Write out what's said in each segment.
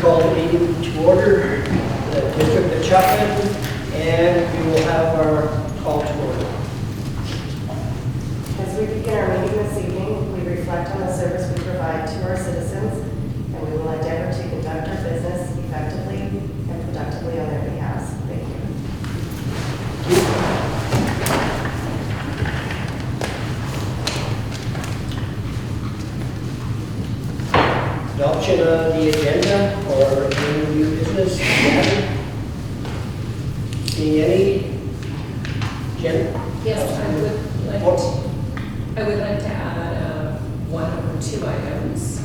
call the meeting to order, the District of Chetwynd, and we will have our call to order. As we begin our meeting this evening, we reflect on the service we provide to our citizens, and we will endeavor to conduct our business effectively and productively on their behalf. Thank you. Adoption of the agenda or any new business. Seeing any? Jen? Yes, I would like to add one or two items.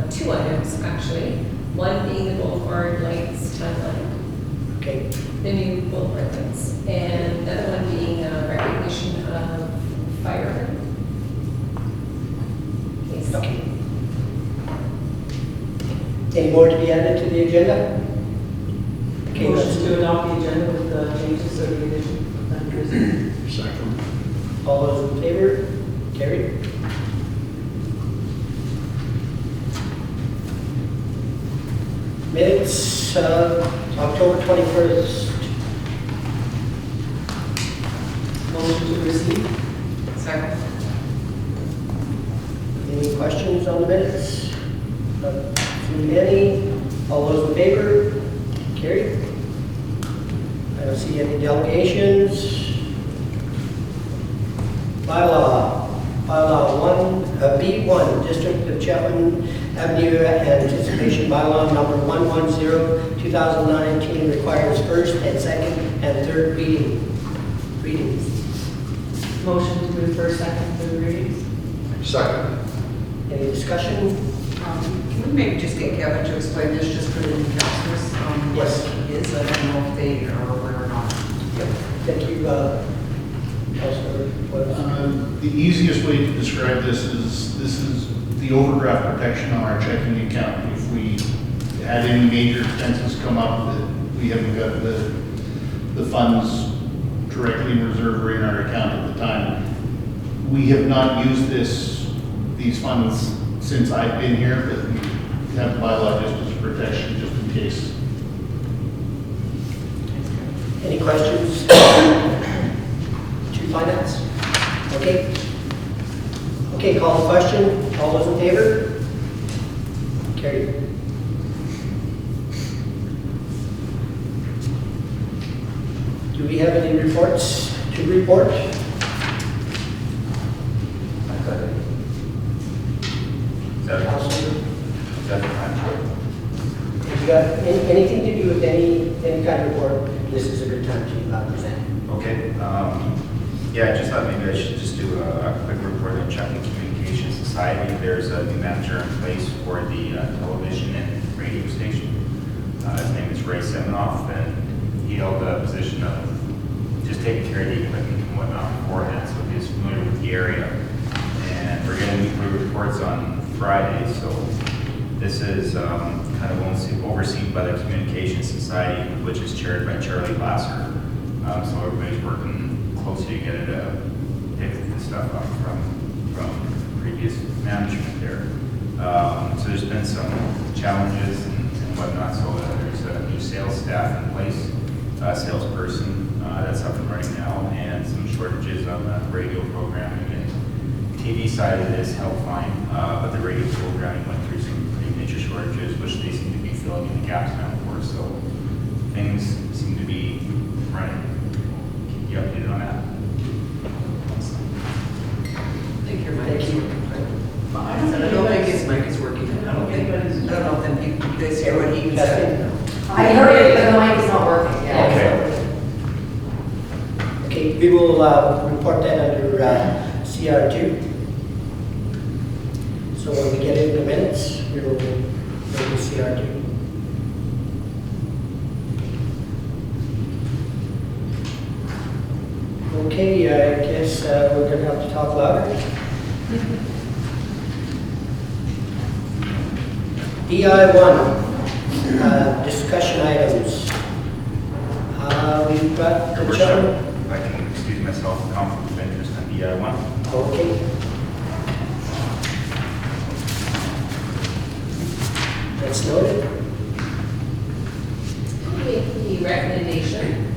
Two items actually. One being the boulevard lights timeline, Okay. the new boulevard lights, and the other one being recognition of firemen. Yes. Okay. Any more to be added to the agenda? Okay, Motion to adopt the agenda with the changes or the addition. Second. all those in favor? Carried. Minutes, October 21st. Motion to receive. Second. Any questions on the minutes? Not seeing any. All those in favor? Carried. I don't see any delegations. Bylaw 1, B1, District of Chetwynd Avenue Anticipation Bylaw number 110, 2019 requires first and second and third readings. Motion to move first, second, third readings. Second. Any discussion? Can we maybe just get Kevin to explain this just for the new councilors? Yes. What it is, I don't know if they are aware or not. Yep. Thank you, Councilor. The easiest way to describe this is the overdraft protection on our checking account. If we had any major expenses come up that we haven't got the funds directly in reserve or in our account at the time, we have not used these funds since I've been here, but we have the bylaw just as a protection, just in case. Any questions? To finance? Okay. Okay, call the question. All those in favor? Carried. Do we have any reports to report? Councilor? If you got anything to do with any kind of report, this is a good time to present. Okay. Yeah, I just thought maybe I should just do a quick report on Chetwynd Communication Society. There's a new manager in place for the television and radio station. His name is Ray Seminoff, and he held the position of just taking care of the equipment and whatnot beforehand, so he's familiar with the area. And we're getting weekly reports on Friday, so this is kind of overseen by the Communication Society, which is chaired by Charlie Lasser. So everybody's working closely to get it pick this stuff up from previous management there. So there's been some challenges and whatnot. So there's a new sales staff in place, salesperson that's up and running now, and some shortages on the radio programming and TV side of it is held fine, but the radio programming went through some pretty major shortages, which they seem to be filling in the gaps now for. So things seem to be running. Keep you updated on that. I think your mic Thank is you. working. I don't think his mic is working. I don't know if you guys hear what he said. I heard it, but the mic is not working. Okay. Okay, we will report that under CR2. So when we get into the minutes, we will go to CR2. Okay, I guess we're going to have to talk louder. DI1, discussion items. We've got Your the worship, gentleman. if I can excuse myself, conflict of interest on DI1. Okay. That's noted. Make the recommendation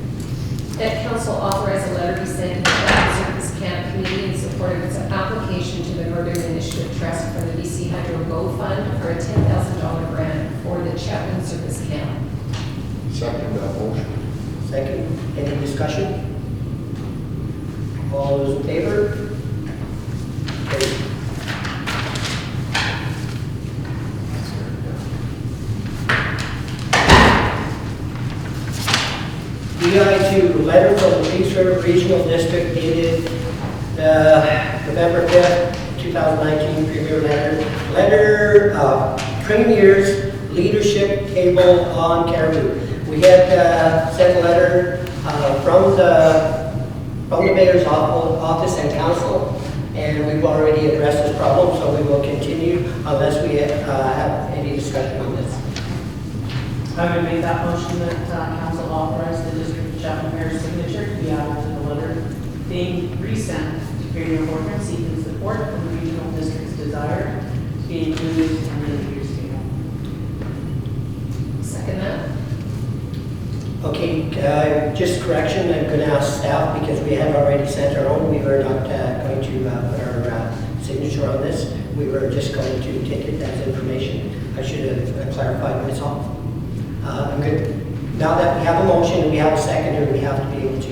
that council authorize a letter be sent to the Chetwynd Service Camp Committee in support of its application to the Northern Initiative Trust for the BC Hydro Go Fund for a $10,000 grant for the Chetwynd Service Camp. Second that motion. Second, any discussion? All those in favor? Carried. DI2, letter from the Peace River Regional District dated November 5th, 2019, Premier letter, Premier's Leadership Table on Caribou. We had sent a letter from the mayor's office and council, and we've already addressed this problem, so we will continue unless we have any discussion on this. I would make that motion that council authorize the District of Chetwynd Mayor's signature to be added to the letter being resent to Superior Boardman seeking support from the regional district's desire to be included in the year's table. Second that. Okay, just correction, I'm going to ask staff because we have already sent our own. We were not going to put our signature on this. We were just going to take it as information. I should have clarified myself. I'm good. Now that we have a motion and we have a seconder, we have to be able to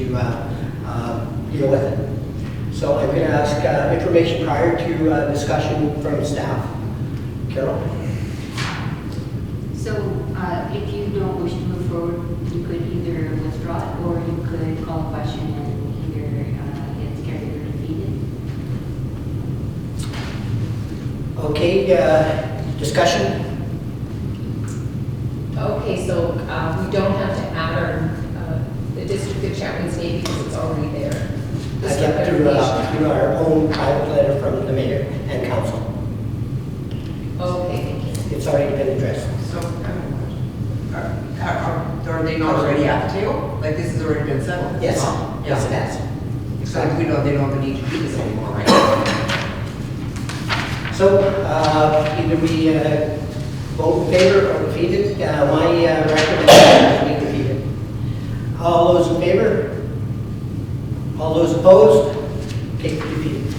deal with it. So I'm going to ask information prior to discussion from staff. Carol? So if you don't wish to move forward, you could either withdraw it or you could call a question and either it's carried or defeated. Okay, discussion? Okay, so we don't have to add our, the District of Chetwynd's name because it's already there. I Just get a through clarification. our own private letter from the mayor and council. Okay, thank you. It's already been addressed. So, are they not already at the table? Like this has already been settled? Yes, Yeah. yes, it has. So we don't, they don't have the need to do this anymore, right? So either we vote in favor or defeated. My recommendation is we defeated. All those in favor? All those opposed? Okay, defeated.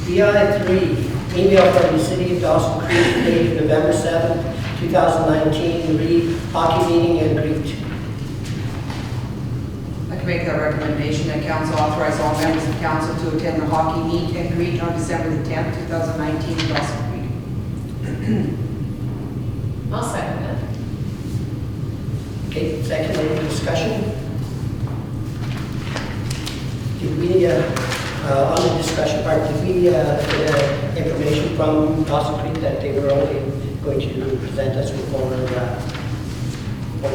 DI3, email from the City of Dawson Creek dated November 7th, 2019, read hockey meeting and greet. I can make that recommendation that council authorize all members of council to attend the hockey meet and greet on December the 10th, 2019 in Dawson Creek. I'll second that. Okay, second, any discussion? Did we, on the discussion part, did we get information from Dawson Creek that they were only going to present us with more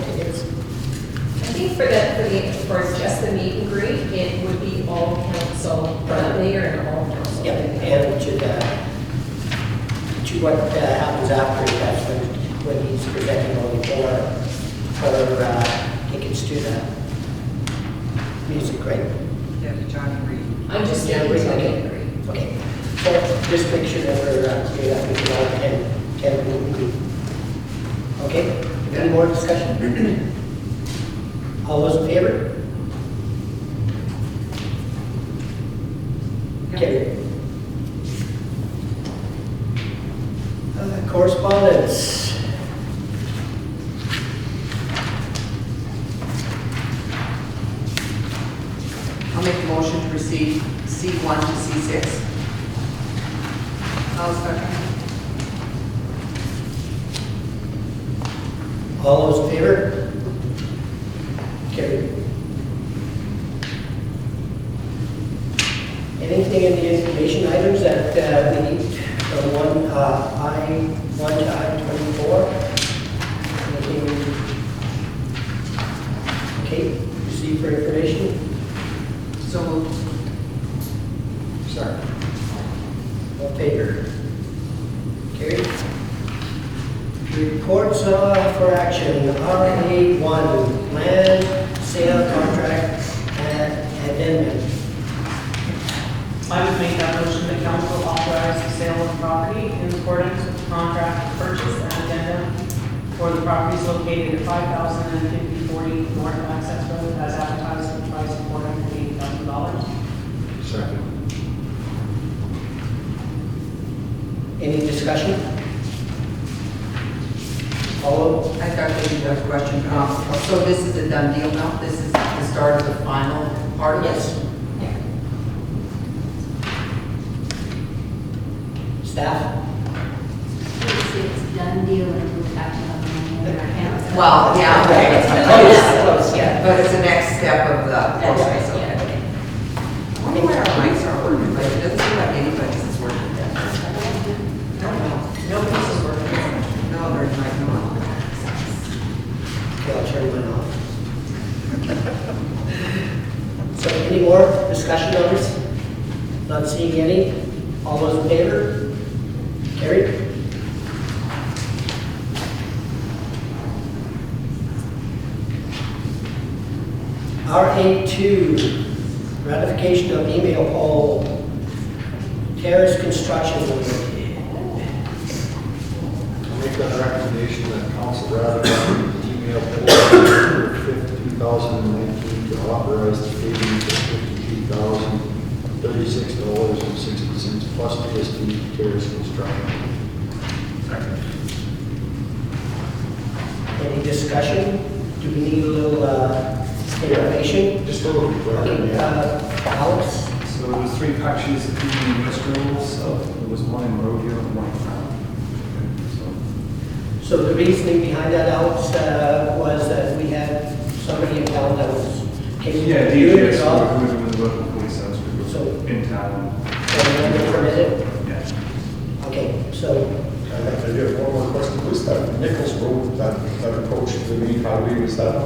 tickets? I think for just the meet and greet, it would be all council, mayor and all council. Yeah, and to what happens after, that's when he's presenting only for tickets to the music, right? Yeah, Johnny Reed. I'm just Yeah, saying, okay. meet and greet. Okay, so just make sure that we're clear that we can all attend. Okay, any more discussion? All those in favor? Carried. Correspondence. I'll make the motion to proceed C1 to C6. I'll second. All those in favor? Carried. Anything in the information items that we need from I1 to I-24? Anything? Okay, receive for information? So moved. Sorry. All in favor? Carried. Reports for action, RA1, land sale contract and addendum. I would make that motion that council authorize the sale sale of property in accordance with the contract purchase and addendum for the properties located at 5,050 North Access Road as advertised at the price of $480,000. Second. Any discussion? All, I got a question. So this is a done deal now? This is the start of the final part of this? staff? It's done deal and we've got to have money in our accounts. Well, yeah, okay. Close, yeah. But it's the next step of the process, Yeah. okay. I wonder where our mics are working, but it doesn't seem like anybody's is working yet. Nobody's is working. No, there's like no. Okay, I'll turn mine off. So any more discussion on this? Not seeing any. All those in favor? Carried. RA2, ratification of email poll, terrace construction. I'll make that recommendation that council ratify the email poll for 2019 to authorize the payment of $52,036.60 plus GST terrace construction. Second. Any discussion? Do we need a little information? Just a little bit. Okay, Alex? So there was 3 pack sheets of PV industrials, so there was one in Rodeo and one in Crown. So the reasoning behind that, Alex, was that we had somebody in town that was capable Yeah, of doing the DJs job. who were with the local police service So- in town. So we had to permit it? Yeah. Okay, so, I get one more question. Who's that Nichols Road, that approach to the main highway, was that in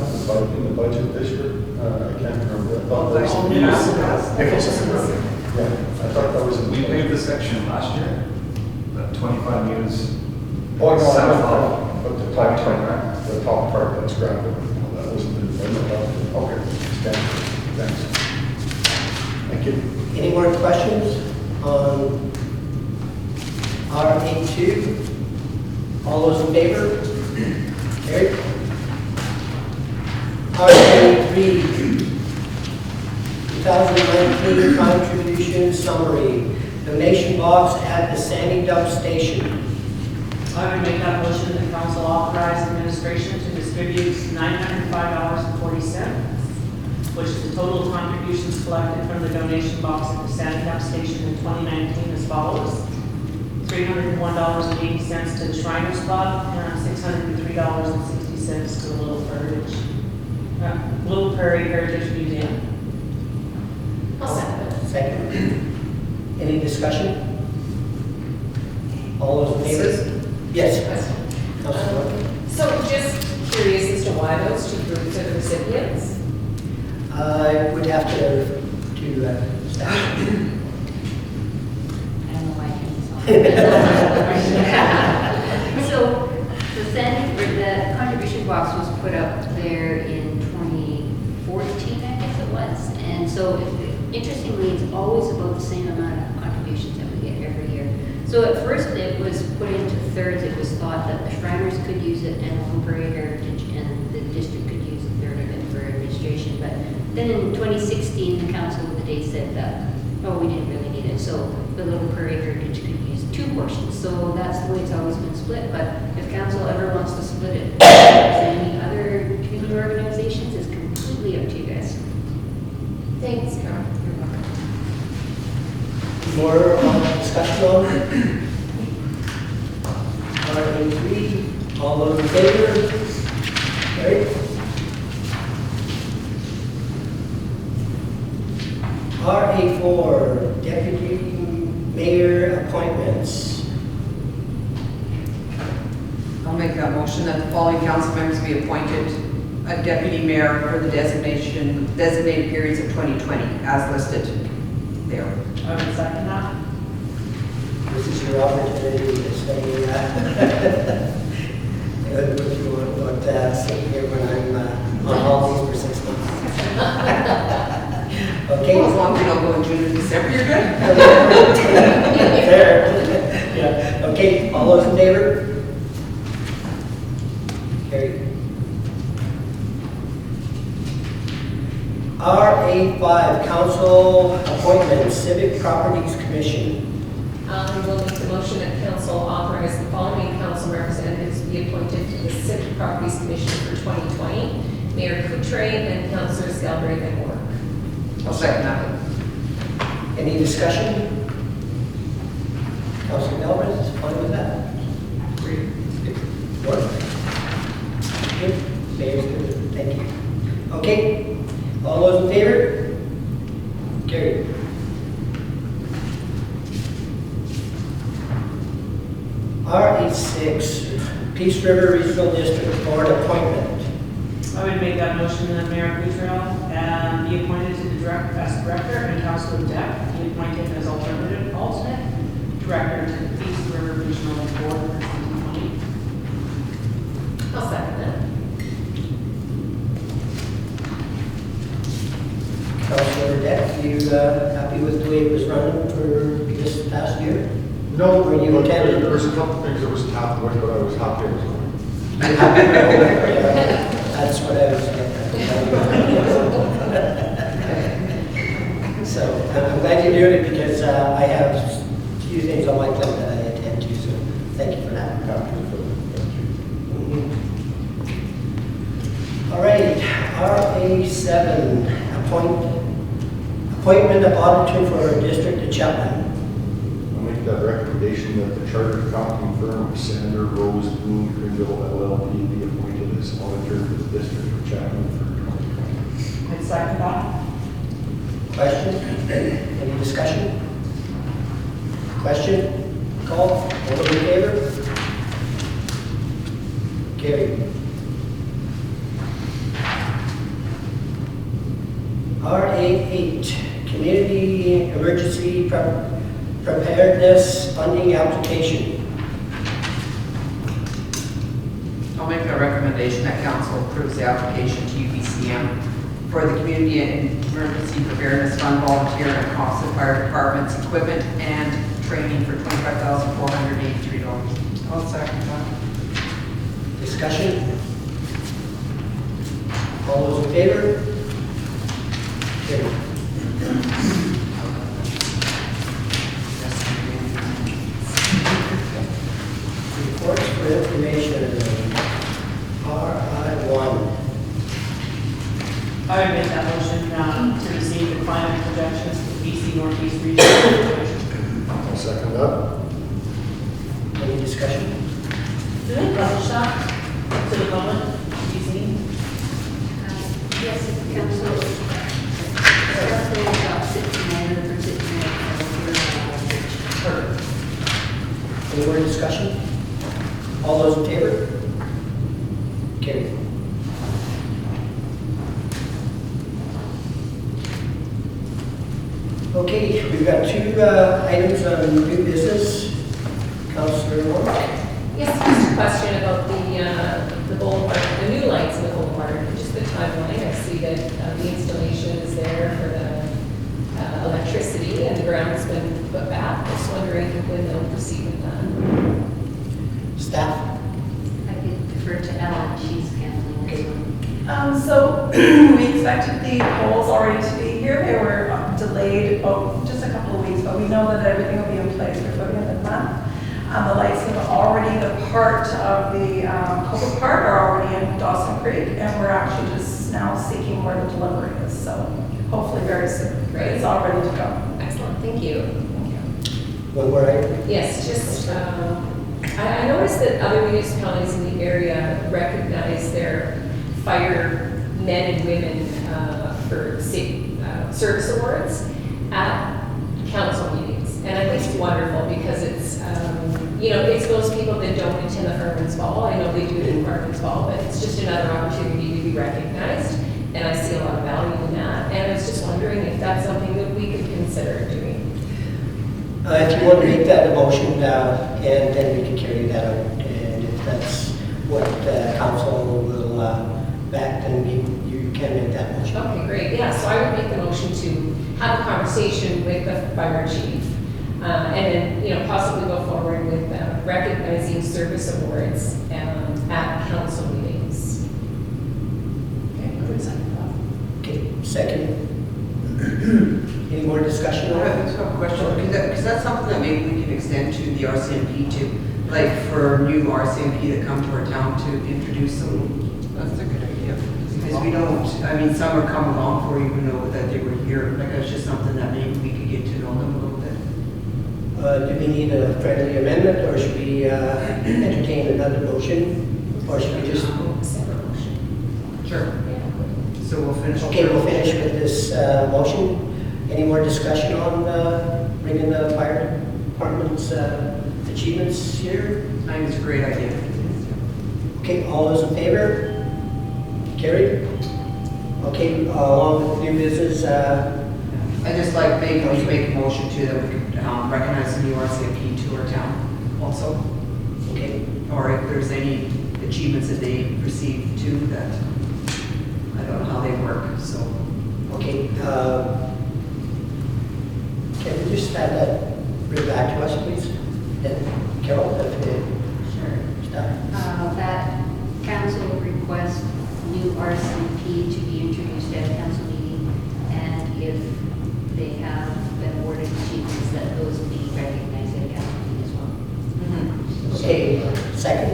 the budget this year? I can't remember. I thought that was. Nichols. Yeah, I thought that was. We paved the section last year, that 25 meters. Oh, no, I south know, of but the top part, that's gravel. That wasn't in the budget. Okay, thanks. Thank you. any more questions on RA2? All those in favor? Carried. RA3, 2019 contribution summary, donation box at the Sandy Dump Station. I would make that motion that council authorize administration to distribute $905.40, which is the total contributions collected from the donation box at the Sandy Dump Station in 2019 as follows. $301.80 to the Shriners Club, and $603.60 to the Little Prairie Heritage Museum. I'll second it. Second. Any discussion? All those in favor? Yes. Councilor. So just curious as to why those 2 groups are the recipients? I would have to staff. I don't know why I can't solve it. So the contribution box was put up there in 2014, I guess it was. And so interestingly, it's always about the same amount of contributions that we get every year. So at first it was put into thirds. It was thought that the Shriners could use it and Little Prairie Heritage and the district could use a third of it for administration. But then in 2016, the council of the day said that, oh, we didn't really need it. So the Little Prairie Heritage could use 2 portions. So that's the way it's always been split. But if council ever wants to split it, any other community organizations, it's completely up to you guys. Thanks, Carol. More discussion on RA3? All those in favor? Carried. RA4, deputy mayor appointments. I'll make that motion that the following council members be appointed a deputy mayor for the designated periods of 2020, as listed there. I would second that. This is your opportunity to say, what you want to sit here when I'm on holidays for 6 months. Okay. Well, as long as you don't go in June and December, you're good. There. Yeah. Okay, all those in favor? Carried. RA5, Council Appointments, Civic Properties Commission. We'll make the motion that council authorize the following council representatives to be appointed to the Civic Properties Commission for 2020. Mayor Coutre and Councilors Galbraith and Warwick. I'll second that. Any discussion? Councilor Galbraith is fine with that? Great. Warwick? Good. Mayor's good. Thank you. Okay, all those in favor? Carried. RA6, Peace River Regional District Board appointment. I would make that motion that Mayor Boudreaux be appointed to the as director and Councilor Deck be appointed as alternate director to the Peace River Regional Board for 2020. I'll second that. Councilor Deck, you happy with the way it was running for this past year? No, Were you but attending? there was a couple things that was tough with, but I was happy it was going. That's what I was getting at. So I'm glad you're doing it because I have a few things on my plate that I attend to, so thank you for that. Happy with it. Thank you. All right, RA7, appointment of auditor for District of Chetwynd. I'll make that recommendation that the chartered accounting firm Sander Rose Boone Grinville LLP be appointed as auditor for the District of Chetwynd for 2020. I'd second that. Question? Any discussion? Question? Call? All those in favor? Carried. RA8, Community Emergency Preparedness Funding Application. I'll make a recommendation that council approves the application to UBCM for the Community Emergency Preparedness Fund volunteer and cost of fire department's equipment and training for $25,483. I'll second that. Discussion? All those in favor? Carried. Reports for information, RI1. I would make that motion to receive the climate projections for BC Northeast Region. I'll second that. Any discussion? Do they publish that to the public, BC? Yes, council. Roughly about 69 or 69. Any more discussion? All those in favor? Carried. Okay, we've got two items on new business. Councilor Warwick. Yes, just a question about the boulevard, the new lights in the boulevard, just the timeline. I see that the installation is there for the electricity and the ground's been put back. Just wondering when they'll proceed with that. Staff. I could defer to Ellen, she's handling this one. So we expected the poles already to be here. They were delayed just a couple of weeks, but we know that everything will be in place before the end of the month. The lights have already, the part of the Cobra part are already in Dawson Creek, and we're actually just now seeking where the delivery is. So hopefully very soon. Great. It's all ready to go. Excellent, thank you. One more item. Yes, just, I noticed that other municipalities in the area recognize their firemen and women for service awards at council meetings. And I think it's wonderful because it's, it's those people that don't attend the Fireman's Ball. I know they do it in Fireman's Ball, but it's just another opportunity to be recognized. And I see a lot of value in that. And I was just wondering if that's something that we could consider doing. If you want to make that a motion, and then we can carry that out. And if that's what council will back, then you can make that motion. Okay, great. Yeah, so I would make the motion to have a conversation with the fire chief And then, possibly go forward with recognizing service awards at council meetings. Okay, second. Any more discussion on I it? have a question, because that's something that maybe we can extend to the RCMP too, like for new RCMP that come to our town to introduce them. That's a good idea. Because we don't, some are come along before you even know that they were here, like it's just something that maybe we could get to know them a little bit. Do we need a friendly amendment, or should we entertain another motion? Or should we just... Separate motion. Sure. So we'll finish. Okay, we'll finish with this motion. Any more discussion on bringing the fire department's achievements here? I think it's a great idea. Okay, all those in favor? Carried. Okay, along with new business, I just like maybe we make a motion too that we could recognize the new RCMP to our town also. okay, Or if there's any achievements that they received too that, I don't know how they work, so. okay. Can we just have that bring back to us, please? And Carol, if Sure. start. That council requests new RCMP to be introduced at council meeting, and if they have been awarded achievements, that those be recognized at council meeting as well. Okay, second.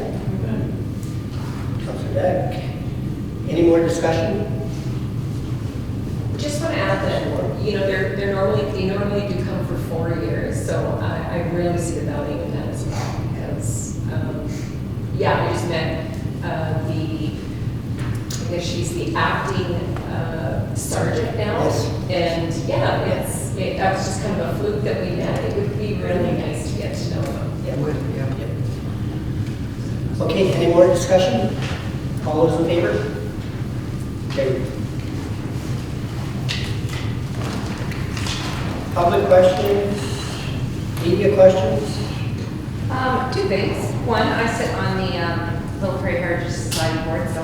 Councilor Beck. Any more discussion? Just want to add that, they normally do come for 4 years, so I really see the value in that as well, because, I just met I guess she's the acting sergeant now, Yes. and that was just kind of a fluke that we met. It would be really nice to get to know them. It would, yeah. Okay, any more discussion? All those in favor? Okay. Public questions? Media questions? Two things. One, I sit on the Little Prairie Heritage Society board, so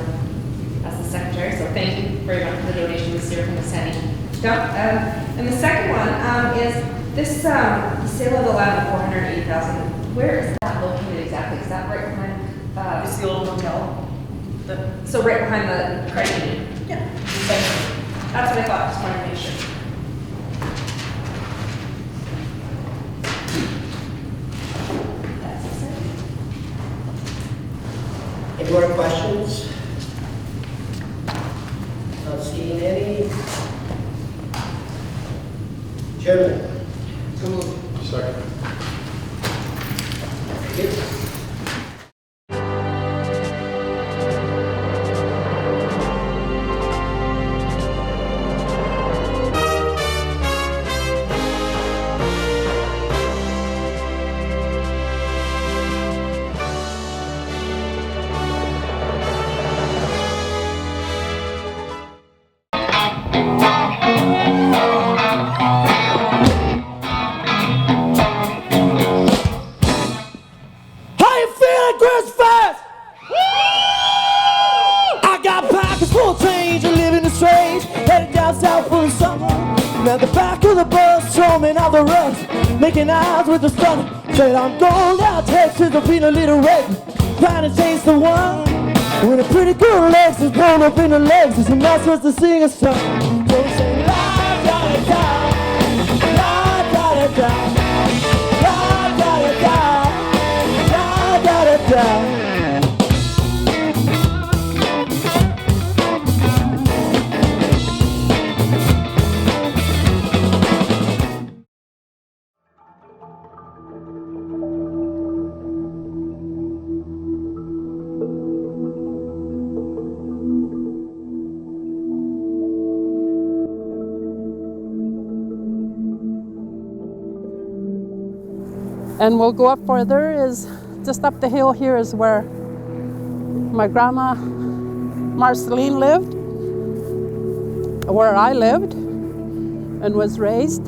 as the secretary, so thank you very much for the donation this year from the Senate. And the second one is this the sale of the land of $480,000. Where is that located exactly? Is that right behind? It's the old hotel. So right behind the credit union. Yeah. That's what I thought. Just wanted to make sure. Any more questions? Not seeing any. Chairman? So moved. Second. Thank you. At the back of the bus, storming out the rush, making eyes with the sun. Said I'm going down Texas, I'm feeling a little red, trying to chase the one. When a pretty girl Lexus pulled up in the Lexus, and that's supposed to sing a song. So say la da da da, la da da da, la da da da, la da da da. And we'll go up further, is just up the hill here is where my grandma Marceline lived, where I lived and was raised.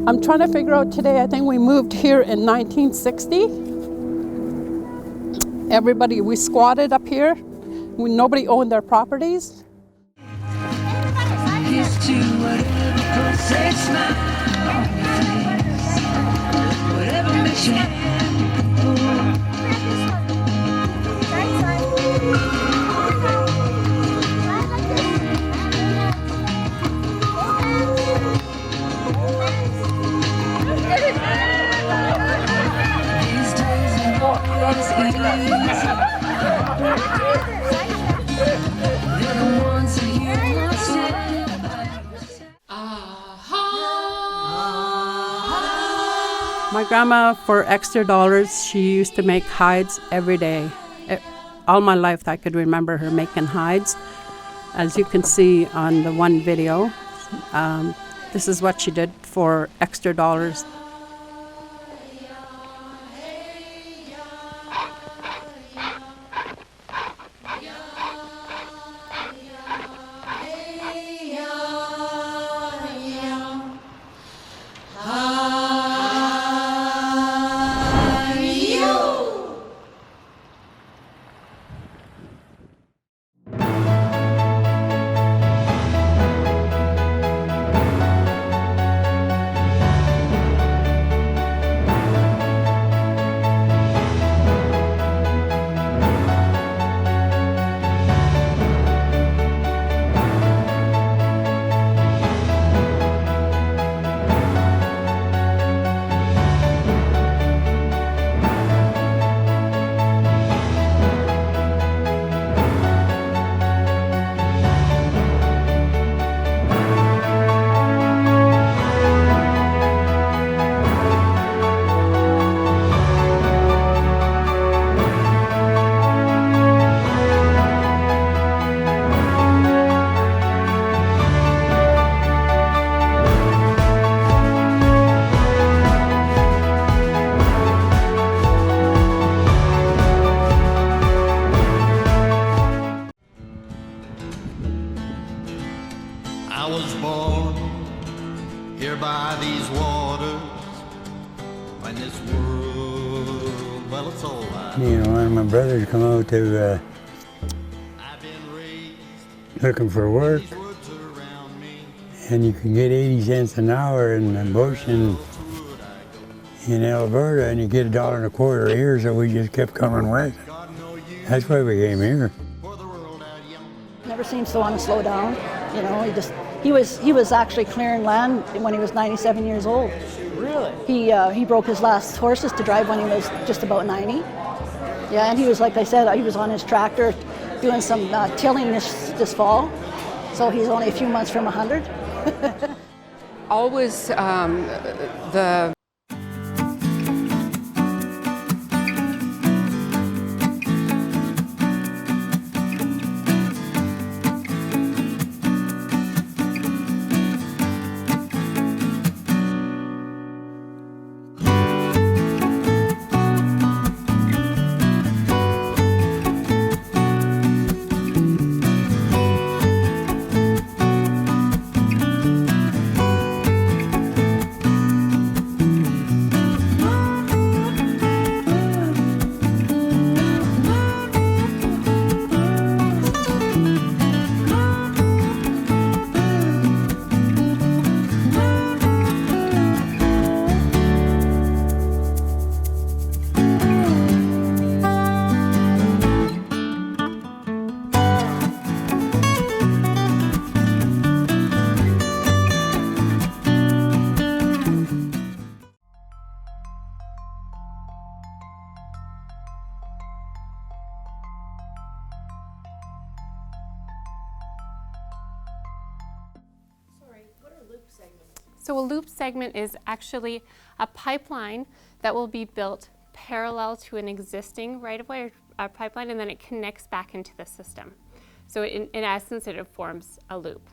I'm trying to figure out today, I think we moved here in 1960. We squatted up here. Nobody owned their properties. Here's to whatever puts a smile on your face, whatever makes you happy. My grandma, for extra dollars, she used to make hides every day. All my life I could remember her making hides. As you can see on the one video, this is what she did for extra dollars. I was born here by these waters, when this world, well, it's all right. You know, one of my brothers come out to looking for work, and you could get 80 cents an hour in the bush in Alberta, and you get $1.25 here, so we just kept coming west. That's why we came here. Never seems to want to slow down. You know, he was actually clearing land when he was 97 years old. Really? He broke his last horses to drive when he was just about 90. Yeah, and he was, like I said, he was on his tractor doing some tilling this fall. So he's only a few months from 100. Always the So a loop segment is actually a pipeline that will be built parallel to an existing right-of-way or pipeline, and then it connects back into the system. So in essence, it forms a loop.